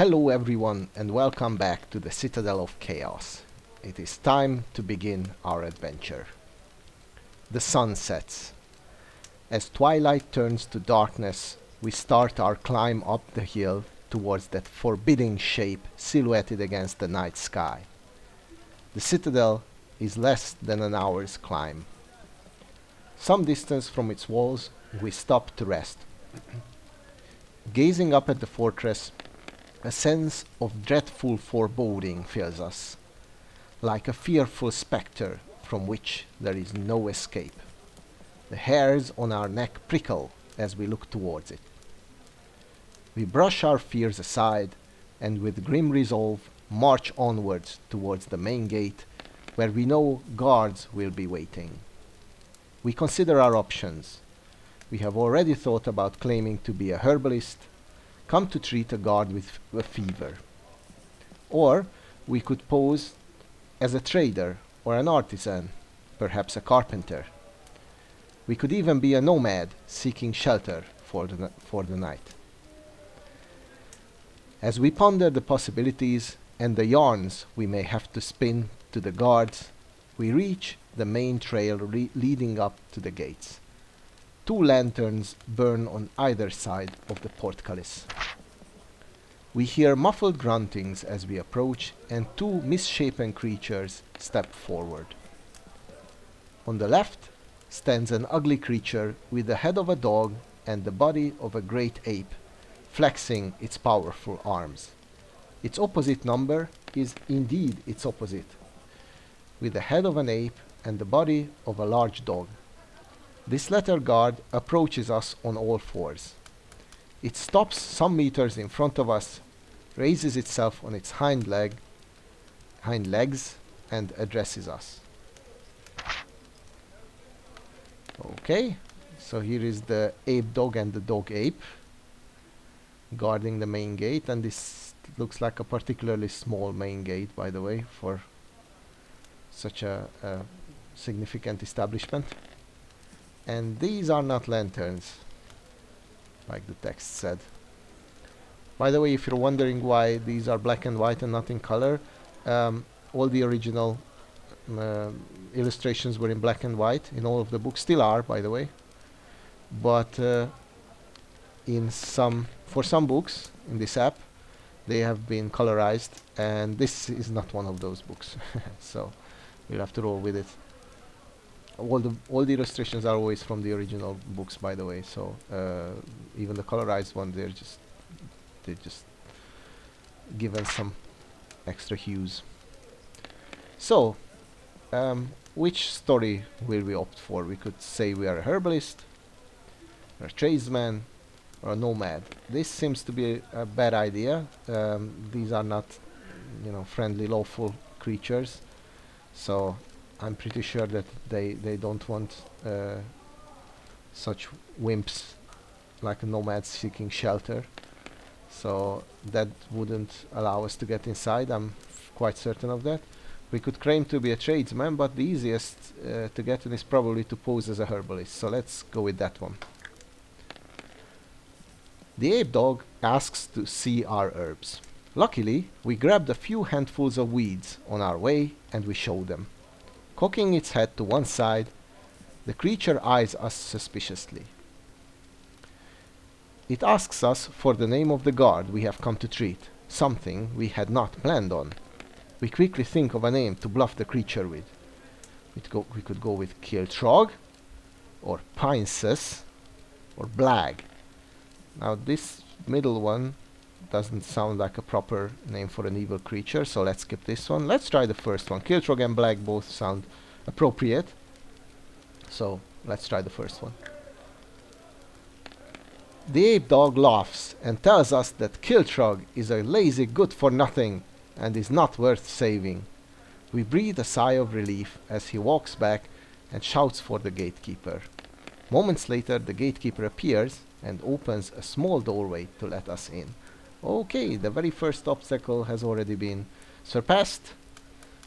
Hello everyone and welcome back to the Citadel of Chaos. It is time to begin our adventure. The sun sets. As twilight turns to darkness, we start our climb up the hill towards that forbidding shape silhouetted against the night sky. The Citadel is less than an hour's climb. Some distance from its walls, we stop to rest. Gazing up at the fortress, a sense of dreadful foreboding fills us, like a fearful spectre from which there is no escape. The hairs on our neck prickle as we look towards it. We brush our fears aside and with grim resolve march onwards towards the main gate where we know guards will be waiting. We consider our options. We have already thought about claiming to be a herbalist, come to treat a guard with a fever. Or we could pose as a trader or an artisan, perhaps a carpenter. We could even be a nomad seeking shelter for the night. As we ponder the possibilities and the yarns we may have to spin to the guards, we reach the main trail leading up to the gates. 2 lanterns burn on either side of the portcullis. We hear muffled gruntings as we approach, and 2 misshapen creatures step forward. On the left stands an ugly creature with the head of a dog and the body of a great ape, flexing its powerful arms. Its opposite number is indeed its opposite, with the head of an ape and the body of a large dog. This latter guard approaches us on all fours. It stops some meters in front of us, raises itself on its hind legs, and addresses us. Okay, so here is the ape dog and the dog ape guarding the main gate, and this looks like a particularly small main gate, by the way, for such a significant establishment. And these are not lanterns, like the text said. By the way, if you're wondering why these are black and white and not in color, all the original illustrations were in black and white in all of the books, still are, by the way. But for some books in this app, they have been colorized, and this is not one of those books. So we'll have to roll with it. All the illustrations are always from the original books, by the way. So even the colorized ones, they're just given some extra hues. So which story will we opt for? We could say we are a herbalist, or a tradesman, or a nomad. This seems to be a bad idea. These are not, friendly, lawful creatures. So I'm pretty sure that they don't want such wimps like a nomad seeking shelter. So that wouldn't allow us to get inside. I'm quite certain of that. We could claim to be a tradesman, but the easiest to get in is probably to pose as a herbalist. So let's go with that one. The ape dog asks to see our herbs. Luckily, we grabbed a few handfuls of weeds on our way and we show them. Cocking its head to one side, the creature eyes us suspiciously. It asks us for the name of the guard we have come to treat, something we had not planned on. We quickly think of a name to bluff the creature with. We could go with Kiltrog, or Pinces, or Blag. Now this middle one doesn't sound like a proper name for an evil creature, so let's skip this one. Let's try the first one. Kiltrog and Blag both sound appropriate, so let's try the first one. The ape dog laughs and tells us that Kiltrog is a lazy good-for-nothing and is not worth saving. We breathe a sigh of relief as he walks back and shouts for the gatekeeper. Moments later, the gatekeeper appears and opens a small doorway to let us in. Okay, the very first obstacle has already been surpassed.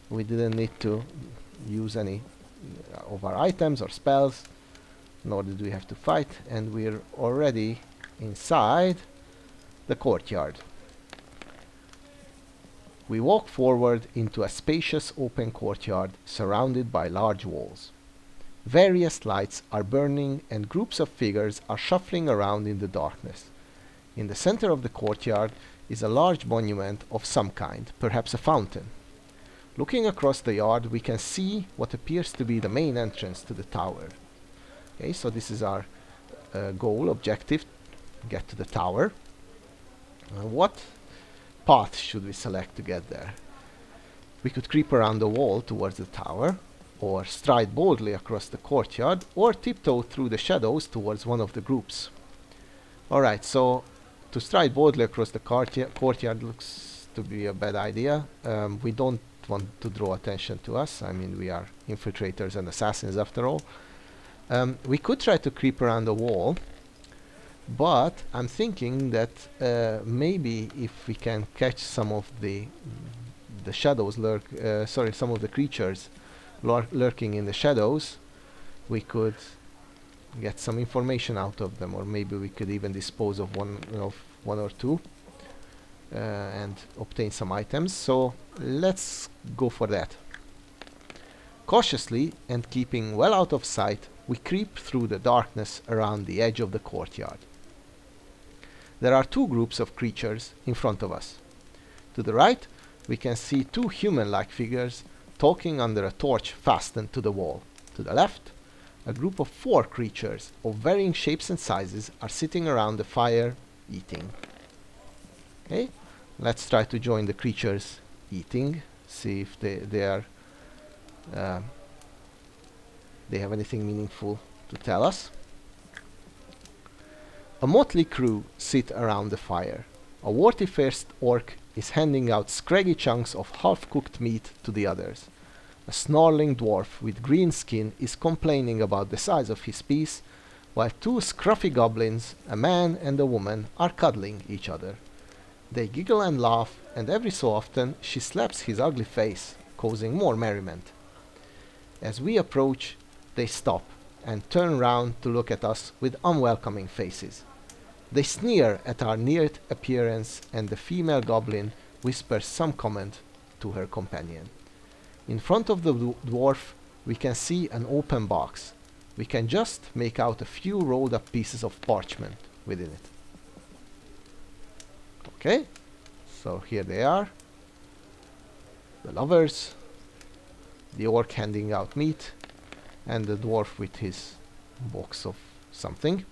We didn't need to use any of our items or spells, nor did we have to fight, and we're already inside the courtyard. We walk forward into a spacious open courtyard surrounded by large walls. Various lights are burning and groups of figures are shuffling around in the darkness. In the center of the courtyard is a large monument of some kind, perhaps a fountain. Looking across the yard, we can see what appears to be the main entrance to the tower. Okay, so this is our goal, objective, get to the tower. What path should we select to get there? We could creep around the wall towards the tower, or stride boldly across the courtyard, or tiptoe through the shadows towards one of the groups. Alright, so to stride boldly across the courtyard looks to be a bad idea. We don't want to draw attention to us. I mean, we are infiltrators and assassins after all. We could try to creep around the wall, but I'm thinking that maybe if we can catch some of the shadows some of the creatures lurking in the shadows, we could get some information out of them, or maybe we could even dispose of one or two and obtain some items. So let's go for that. Cautiously and keeping well out of sight, we creep through the darkness around the edge of the courtyard. There are two groups of creatures in front of us. To the right, we can see two human-like figures talking under a torch fastened to the wall. To the left, a group of 4 creatures of varying shapes and sizes are sitting around the fire eating. Okay, let's try to join the creatures eating, see if they have anything meaningful to tell us. A motley crew sit around the fire. A warty-faced orc is handing out scraggy chunks of half-cooked meat to the others. A snarling dwarf with green skin is complaining about the size of his piece, while 2 scruffy goblins, a man and a woman, are cuddling each other. They giggle and laugh, and every so often she slaps his ugly face, causing more merriment. As we approach, they stop and turn round to look at us with unwelcoming faces. They sneer at our near appearance, and the female goblin whispers some comment to her companion. In front of the dwarf, we can see an open box. We can just make out a few rolled up pieces of parchment within it. Okay, so here they are. The lovers, the orc handing out meat, and the dwarf with his box of something.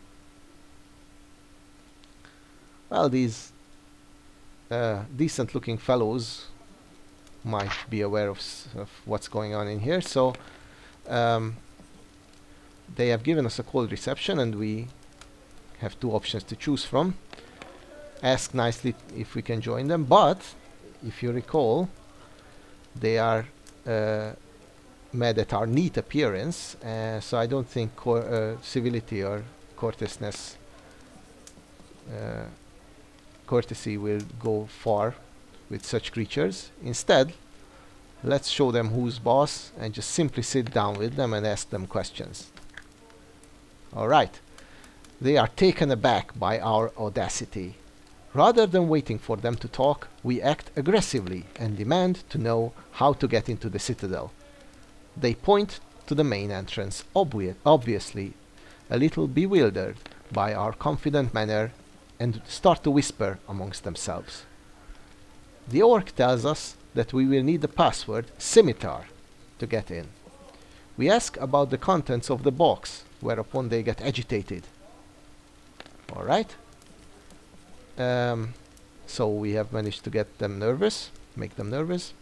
Well, these decent looking fellows might be aware of what's going on in here, so they have given us a cold reception and we have 2 options to choose from. Ask nicely if we can join them, but if you recall, they are mad at our neat appearance, so I don't think civility or courtesy will go far with such creatures. Instead, let's show them who's boss and just simply sit down with them and ask them questions. Alright, they are taken aback by our audacity. Rather than waiting for them to talk, we act aggressively and demand to know how to get into the Citadel. They point to the main entrance, obviously a little bewildered by our confident manner, and start to whisper amongst themselves. The orc tells us that we will need the password scimitar to get in. We ask about the contents of the box, whereupon they get agitated. Alright. So we have managed to get them nervous, make them nervous.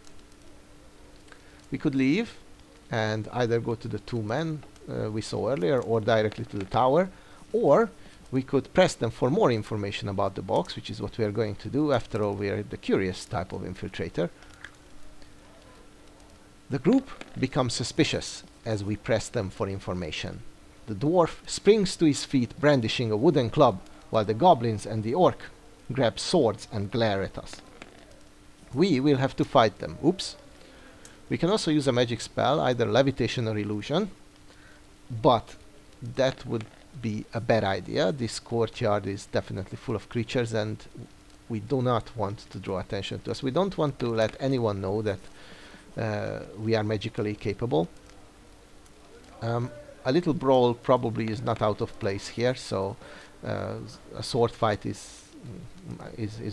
We could leave and either go to the 2 men we saw earlier, or directly to the tower, or we could press them for more information about the box, which is what we are going to do. After all, we are the curious type of infiltrator. The group becomes suspicious as we press them for information. The dwarf springs to his feet brandishing a wooden club, while the goblins and the orc grab swords and glare at us. We will have to fight them. Oops. We can also use a magic spell, either levitation or illusion, but that would be a bad idea. This courtyard is definitely full of creatures, and we do not want to draw attention to us. We don't want to let anyone know that we are magically capable. A little brawl probably is not out of place here, so a sword fight is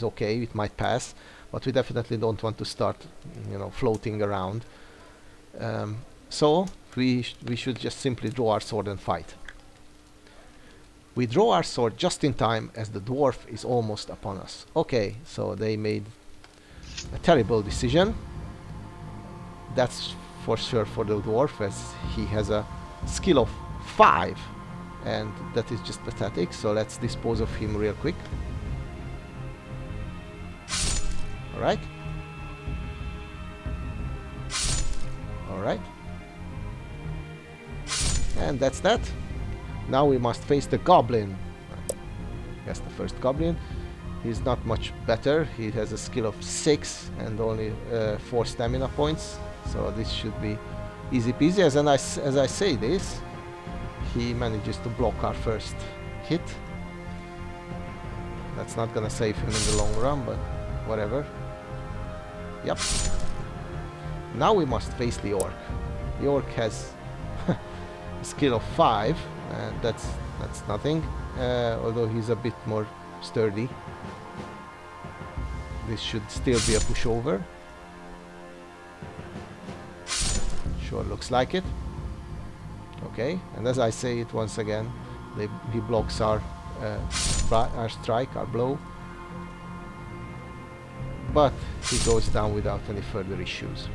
okay. It might pass, but we definitely don't want to start, floating around. So we should just simply draw our sword and fight. We draw our sword just in time as the dwarf is almost upon us. Okay, so they made a terrible decision. That's for sure for the dwarf, as he has a skill of 5, and that is just pathetic. So let's dispose of him real quick. Alright. Alright. And that's that. Now we must face the goblin. Yes, the first goblin. He's not much better. He has a skill of 6 and only 4 stamina points. So this should be easy peasy. As I say this, he manages to block our first hit. That's not gonna save him in the long run, but whatever. Yep. Now we must face the orc. The orc has a skill of 5, and that's nothing. Although he's a bit more sturdy. This should still be a pushover. Sure looks like it. Okay, and as I say it once again, he blocks our strike, our blow. But he goes down without any further issues.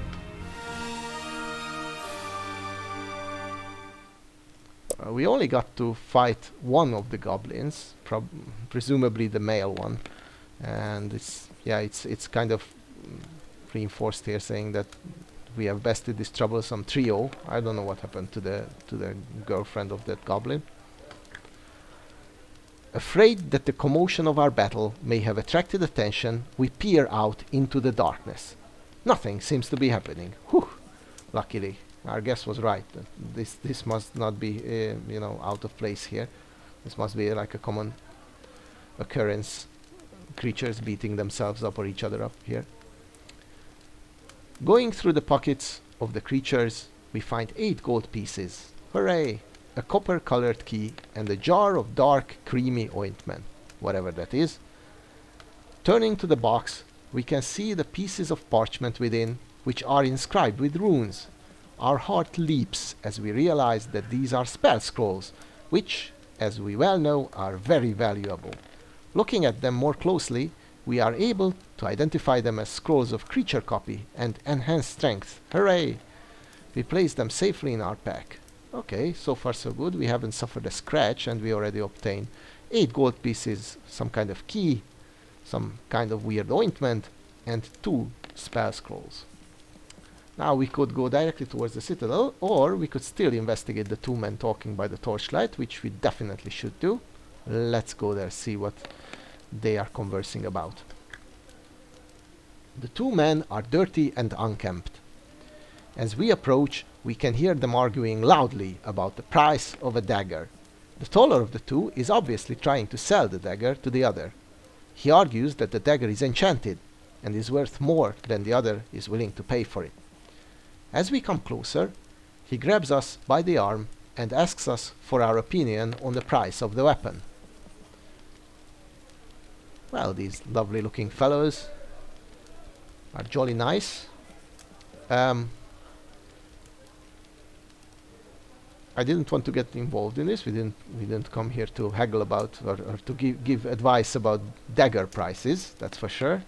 We only got to fight one of the goblins, presumably the male one, and it's kind of reinforced here, saying that we have bested this troublesome trio. I don't know what happened to the girlfriend of that goblin. Afraid that the commotion of our battle may have attracted attention, we peer out into the darkness. Nothing seems to be happening. Whew! Luckily, our guess was right. This must not be, out of place here. This must be like a common occurrence. Creatures beating themselves up or each other up here. Going through the pockets of the creatures, we find 8 gold pieces. Hooray! A copper-colored key and a jar of dark, creamy ointment, whatever that is. Turning to the box, we can see the pieces of parchment within, which are inscribed with runes. Our heart leaps as we realize that these are spell scrolls, which, as we well know, are very valuable. Looking at them more closely, we are able to identify them as scrolls of creature copy and enhanced strength. Hooray! We place them safely in our pack. Okay, so far so good. We haven't suffered a scratch, and we already obtained 8 gold pieces, some kind of key, some kind of weird ointment, and 2 spell scrolls. Now we could go directly towards the Citadel, or we could still investigate the 2 men talking by the torchlight, which we definitely should do. Let's go there, see what they are conversing about. The 2 men are dirty and unkempt. As we approach, we can hear them arguing loudly about the price of a dagger. The taller of the 2 is obviously trying to sell the dagger to the other. He argues that the dagger is enchanted and is worth more than the other is willing to pay for it. As we come closer, he grabs us by the arm and asks us for our opinion on the price of the weapon. Well, these lovely looking fellows are jolly nice. I didn't want to get involved in this. We didn't come here to haggle about or to give advice about dagger prices, that's for sure.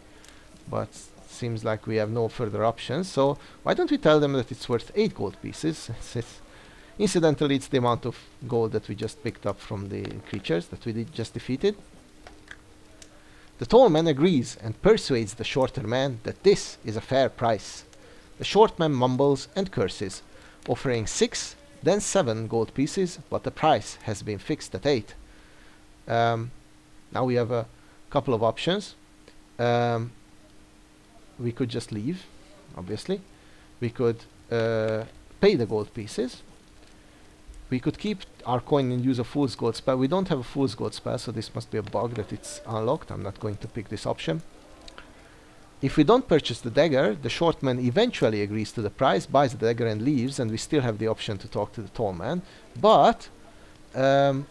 But seems like we have no further options. So why don't we tell them that it's worth 8 gold pieces? Incidentally, it's the amount of gold that we just picked up from the creatures that we just defeated. The tall man agrees and persuades the shorter man that this is a fair price. The short man mumbles and curses, offering 6, then 7 gold pieces, but the price has been fixed at 8. Now we have a couple of options. We could just leave, obviously. We could pay the gold pieces. We could keep our coin and use a fool's gold spell. We don't have a fool's gold spell, so this must be a bug that it's unlocked. I'm not going to pick this option. If we don't purchase the dagger, the short man eventually agrees to the price, buys the dagger and leaves, and we still have the option to talk to the tall man. But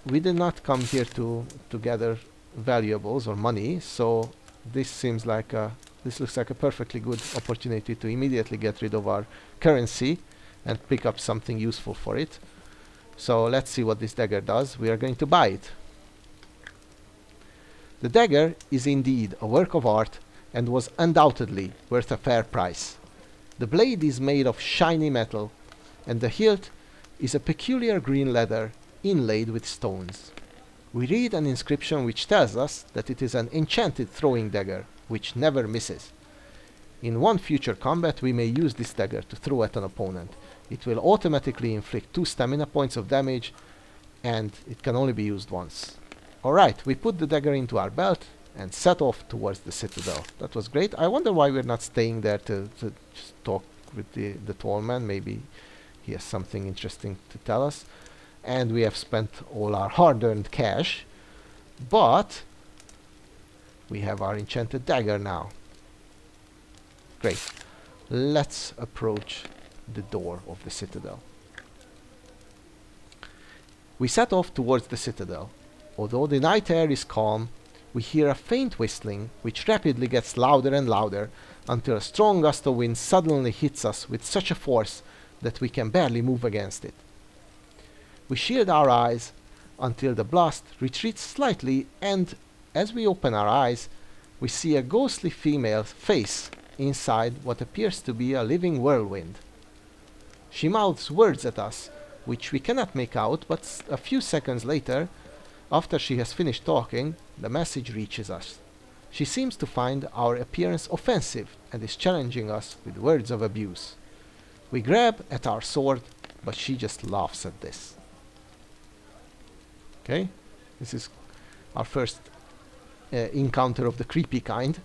we did not come here to gather valuables or money, so this seems like this looks like a perfectly good opportunity to immediately get rid of our currency and pick up something useful for it. So let's see what this dagger does. We are going to buy it. The dagger is indeed a work of art and was undoubtedly worth a fair price. The blade is made of shiny metal, and the hilt is a peculiar green leather inlaid with stones. We read an inscription which tells us that it is an enchanted throwing dagger, which never misses. In one future combat, we may use this dagger to throw at an opponent. It will automatically inflict 2 stamina points of damage, and it can only be used once. Alright, we put the dagger into our belt and set off towards the citadel. That was great. I wonder why we're not staying there to just talk with the tall man. Maybe he has something interesting to tell us. And we have spent all our hard-earned cash, but we have our enchanted dagger now. Great. Let's approach the door of the citadel. We set off towards the citadel. Although the night air is calm, we hear a faint whistling, which rapidly gets louder and louder, until a strong gust of wind suddenly hits us with such a force that we can barely move against it. We shield our eyes until the blast retreats slightly, and as we open our eyes, we see a ghostly female face inside what appears to be a living whirlwind. She mouths words at us, which we cannot make out, but a few seconds later, after she has finished talking, the message reaches us. She seems to find our appearance offensive and is challenging us with words of abuse. We grab at our sword, but she just laughs at this. Okay, this is our first encounter of the creepy kind.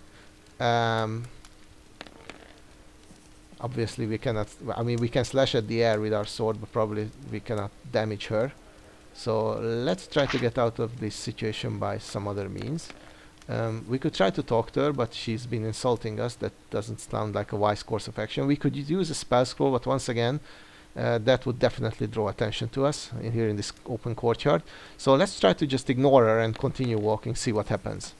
Obviously we cannot, I mean, we can slash at the air with our sword, but probably we cannot damage her. So let's try to get out of this situation by some other means. We could try to talk to her, but she's been insulting us. That doesn't sound like a wise course of action. We could use a spell scroll, but once again, that would definitely draw attention to us here in this open courtyard. So let's try to just ignore her and continue walking, see what happens.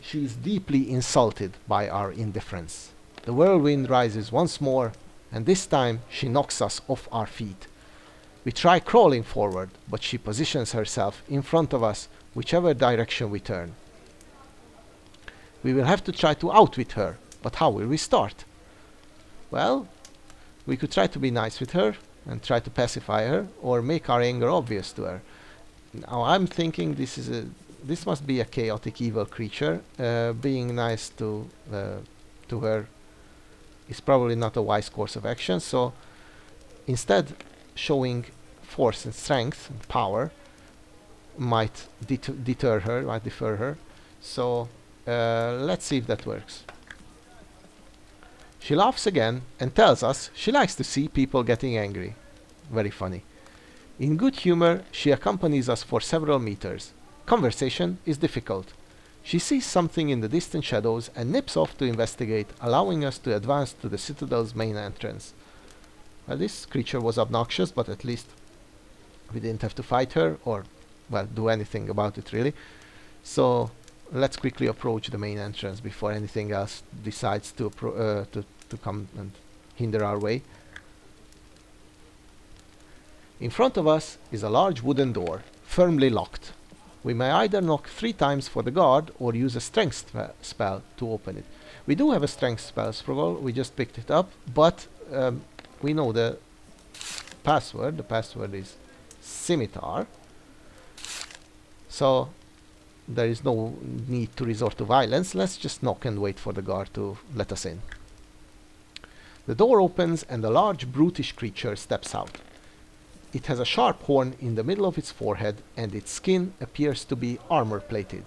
She is deeply insulted by our indifference. The whirlwind rises once more, and this time she knocks us off our feet. We try crawling forward, but she positions herself in front of us, whichever direction we turn. We will have to try to outwit her, but how will we start? Well, we could try to be nice with her and try to pacify her, or make our anger obvious to her. Now I'm thinking this must be a chaotic evil creature. Being nice to her is probably not a wise course of action, so instead showing force and strength and power might deter her, might defer her. So let's see if that works. She laughs again and tells us she likes to see people getting angry. Very funny. In good humor, she accompanies us for several meters. Conversation is difficult. She sees something in the distant shadows and nips off to investigate, allowing us to advance to the citadel's main entrance. Well, this creature was obnoxious, but at least we didn't have to fight her or, well, do anything about it really. So let's quickly approach the main entrance before anything else decides to come and hinder our way. In front of us is a large wooden door, firmly locked. We may either knock 3 times for the guard or use a strength spell to open it. We do have a strength spell scroll, we just picked it up, but we know the password. The password is scimitar. So there is no need to resort to violence. Let's just knock and wait for the guard to let us in. The door opens and a large brutish creature steps out. It has a sharp horn in the middle of its forehead, and its skin appears to be armor-plated.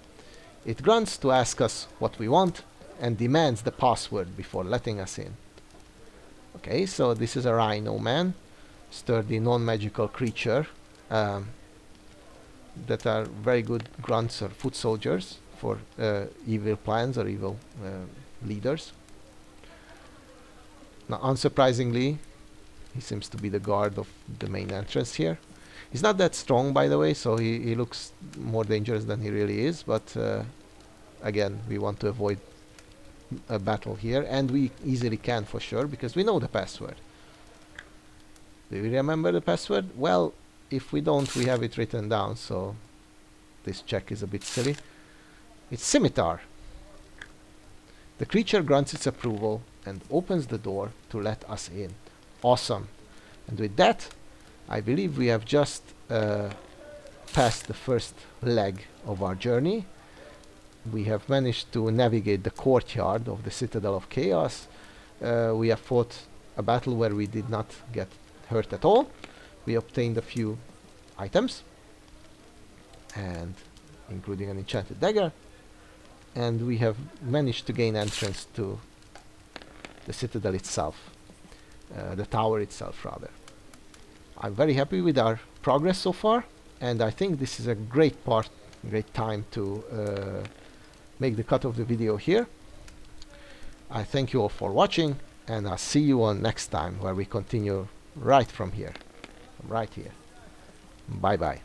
It grunts to ask us what we want and demands the password before letting us in. Okay, so this is a rhino man. sturdy non-magical creature that are very good grunts or foot soldiers for evil plans or evil leaders. Now, unsurprisingly, he seems to be the guard of the main entrance here. He's not that strong, by the way, so he looks more dangerous than he really is, but again, we want to avoid a battle here, and we easily can for sure, because we know the password. Do we remember the password? Well, if we don't, we have it written down, so this check is a bit silly. It's Scimitar. The creature grunts its approval and opens the door to let us in. Awesome. And with that, I believe we have just passed the first leg of our journey. We have managed to navigate the courtyard of the Citadel of Chaos. We have fought a battle where we did not get hurt at all. We obtained a few items, and including an enchanted dagger, and we have managed to gain entrance to the citadel itself, the tower itself rather. I'm very happy with our progress so far, and I think this is a great time to make the cut of the video here. I thank you all for watching, and I'll see you on next time, where we continue right from here, right here. Bye bye.